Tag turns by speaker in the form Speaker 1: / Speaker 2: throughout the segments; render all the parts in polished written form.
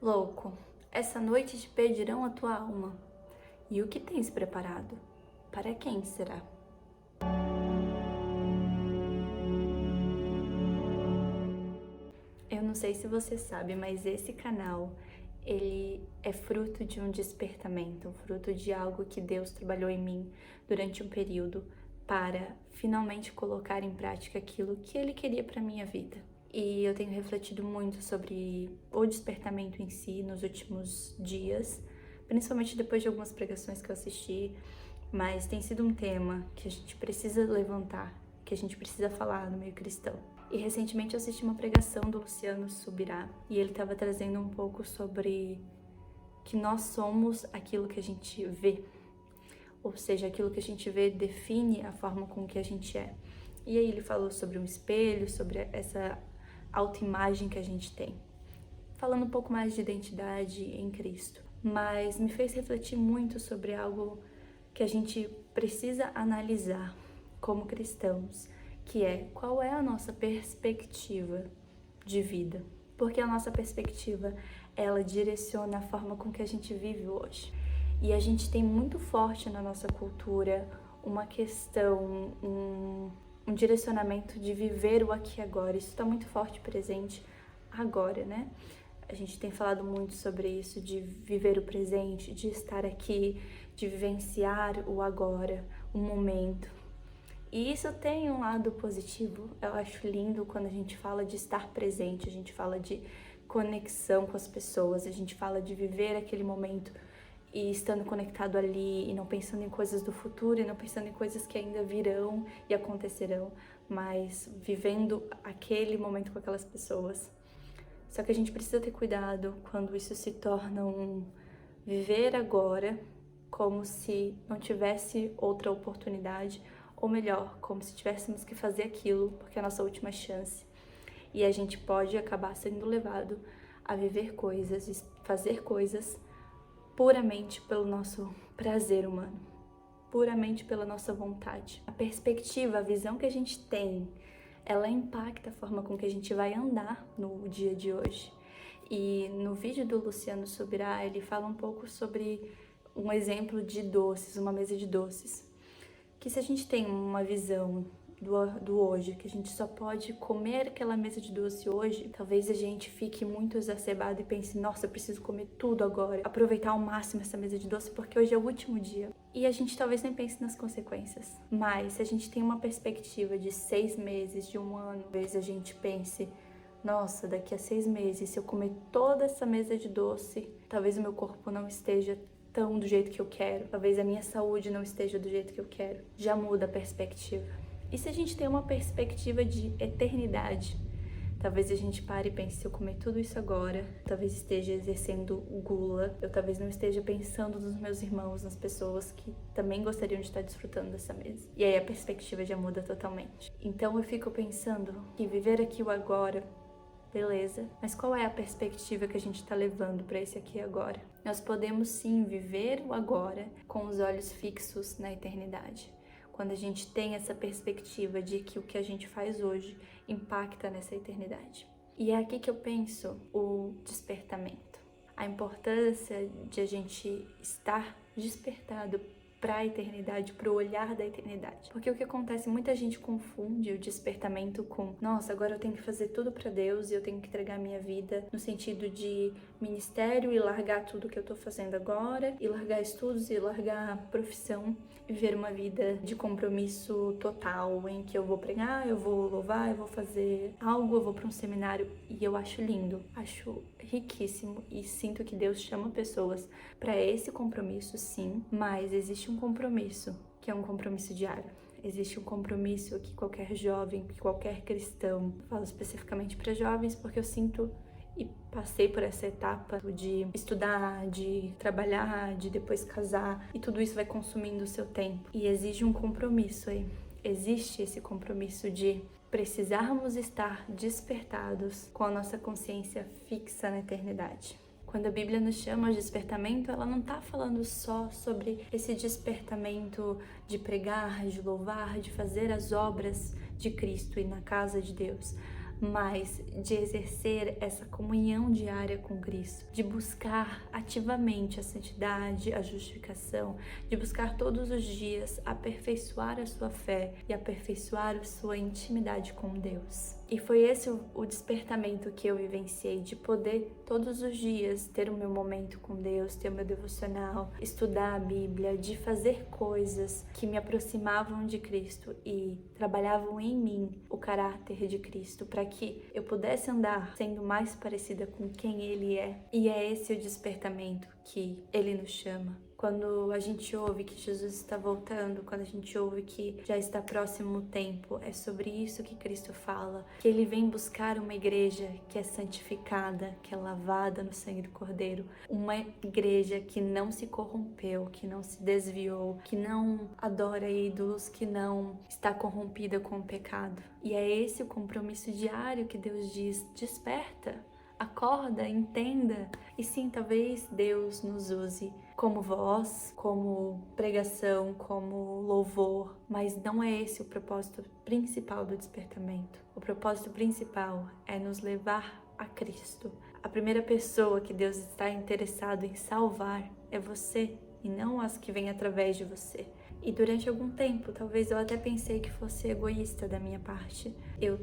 Speaker 1: Louco, essa noite te pedirão a tua alma. E o que tens preparado? Para quem será? Eu não sei se você sabe, mas esse canal, ele é fruto de um despertamento, fruto de algo que Deus trabalhou em mim durante um período para finalmente colocar em prática aquilo que Ele queria para minha vida. E eu tenho refletido muito sobre o despertamento em si nos últimos dias, principalmente depois de algumas pregações que eu assisti, mas tem sido um tema que a gente precisa levantar, que a gente precisa falar no meio cristão. E recentemente eu assisti uma pregação do Luciano Subirá e ele estava trazendo um pouco sobre que nós somos aquilo que a gente vê, ou seja, aquilo que a gente vê define a forma com que a gente é. E aí ele falou sobre um espelho, sobre essa autoimagem que a gente tem, falando um pouco mais de identidade em Cristo, mas me fez refletir muito sobre algo que a gente precisa analisar como cristãos, que é qual é a nossa perspectiva de vida, porque a nossa perspectiva, ela direciona a forma com que a gente vive hoje. E a gente tem muito forte na nossa cultura uma questão, um direcionamento de viver o aqui e agora. Isso está muito forte presente agora, né? A gente tem falado muito sobre isso, de viver o presente, de estar aqui, de vivenciar o agora, o momento. E isso tem um lado positivo. Eu acho lindo quando a gente fala de estar presente, a gente fala de conexão com as pessoas, a gente fala de viver aquele momento e estando conectado ali e não pensando em coisas do futuro e não pensando em coisas que ainda virão e acontecerão, mas vivendo aquele momento com aquelas pessoas. Só que a gente precisa ter cuidado quando isso se torna um viver agora como se não tivesse outra oportunidade, ou melhor, como se tivéssemos que fazer aquilo porque é a nossa última chance. E a gente pode acabar sendo levado a viver coisas e fazer coisas puramente pelo nosso prazer humano, puramente pela nossa vontade. A perspectiva, a visão que a gente tem, ela impacta a forma com que a gente vai andar no dia de hoje. E no vídeo do Luciano Subirá, ele fala um pouco sobre um exemplo de doces, uma mesa de doces. Que se a gente tem uma visão do hoje, que a gente só pode comer aquela mesa de doce hoje, talvez a gente fique muito exacerbado e pense, nossa, eu preciso comer tudo agora, aproveitar ao máximo essa mesa de doce porque hoje é o último dia. E a gente talvez nem pense nas consequências. Mas se a gente tem uma perspectiva de 6 meses, de um ano, talvez a gente pense, nossa, daqui a 6 meses, se eu comer toda essa mesa de doce, talvez o meu corpo não esteja tão do jeito que eu quero, talvez a minha saúde não esteja do jeito que eu quero. Já muda a perspectiva. E se a gente tem uma perspectiva de eternidade, talvez a gente pare e pense, se eu comer tudo isso agora, talvez esteja exercendo gula, eu talvez não esteja pensando nos meus irmãos, nas pessoas que também gostariam de estar desfrutando dessa mesa. E aí a perspectiva já muda totalmente. Então eu fico pensando que viver aqui o agora, beleza, mas qual é a perspectiva que a gente está levando para esse aqui e agora? Nós podemos sim viver o agora com os olhos fixos na eternidade. Quando a gente tem essa perspectiva de que o que a gente faz hoje impacta nessa eternidade. E é aqui que eu penso o despertamento. A importância de a gente estar despertado para a eternidade, para o olhar da eternidade. Porque o que acontece, muita gente confunde o despertamento com, nossa, agora eu tenho que fazer tudo para Deus e eu tenho que entregar minha vida no sentido de ministério e largar tudo que eu tô fazendo agora, e largar estudos e largar profissão, e viver uma vida de compromisso total, em que eu vou pregar, eu vou louvar, eu vou fazer algo, eu vou para um seminário, e eu acho lindo, acho riquíssimo e sinto que Deus chama pessoas para esse compromisso, sim, mas existe um compromisso que é um compromisso diário. Existe um compromisso que qualquer jovem, que qualquer cristão, falo especificamente para jovens porque eu sinto e passei por essa etapa de estudar, de trabalhar, de depois casar, e tudo isso vai consumindo o seu tempo. E exige um compromisso aí. Existe esse compromisso de precisarmos estar despertados com a nossa consciência fixa na eternidade. Quando a Bíblia nos chama de despertamento, ela não está falando só sobre esse despertamento de pregar, de louvar, de fazer as obras de Cristo e na casa de Deus, mas de exercer essa comunhão diária com Cristo, de buscar ativamente a santidade, a justificação, de buscar todos os dias aperfeiçoar a sua fé e aperfeiçoar a sua intimidade com Deus. E foi esse o despertamento que eu vivenciei, de poder todos os dias ter o meu momento com Deus, ter o meu devocional, estudar a Bíblia, de fazer coisas que me aproximavam de Cristo e trabalhavam em mim o caráter de Cristo, para que eu pudesse andar sendo mais parecida com quem Ele é. E é esse o despertamento que Ele nos chama. Quando a gente ouve que Jesus está voltando, quando a gente ouve que já está próximo o tempo, é sobre isso que Cristo fala, que Ele vem buscar uma igreja que é santificada, que é lavada no sangue do Cordeiro, uma igreja que não se corrompeu, que não se desviou, que não adora ídolos, que não está corrompida com o pecado. E é esse o compromisso diário que Deus diz: desperta, acorda, entenda. E sim, talvez Deus nos use como voz, como pregação, como louvor, mas não é esse o propósito principal do despertamento. O propósito principal é nos levar a Cristo. A primeira pessoa que Deus está interessado em salvar é você, e não as que vêm através de você. E durante algum tempo, talvez eu até pensei que fosse egoísta da minha parte, eu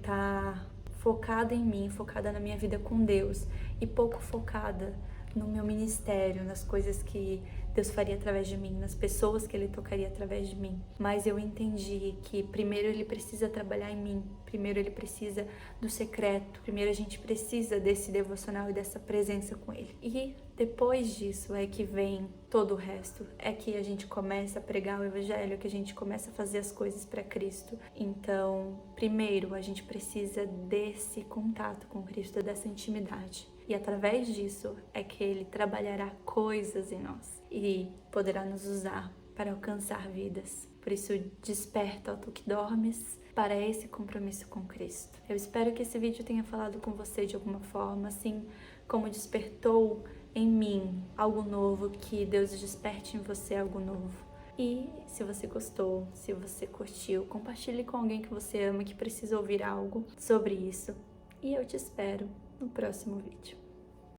Speaker 1: focada em mim, focada na minha vida com Deus e pouco focada no meu ministério, nas coisas que Deus faria através de mim, nas pessoas que Ele tocaria através de mim. Mas eu entendi que primeiro Ele precisa trabalhar em mim, primeiro Ele precisa do secreto, primeiro a gente precisa desse devocional e dessa presença com Ele. E depois disso é que vem todo o resto, é que a gente começa a pregar o Evangelho, que a gente começa a fazer as coisas para Cristo. Então, primeiro a gente precisa desse contato com Cristo, dessa intimidade. E através disso é que Ele trabalhará coisas em nós e poderá nos usar para alcançar vidas. Por isso, desperta, ó tu que dormes, para esse compromisso com Cristo. Eu espero que esse vídeo tenha falado com você de alguma forma, assim como despertou em mim algo novo, que Deus desperte em você algo novo. E se você gostou, se você curtiu, compartilhe com alguém que você ama, que precisa ouvir algo sobre isso. E eu te espero no próximo vídeo.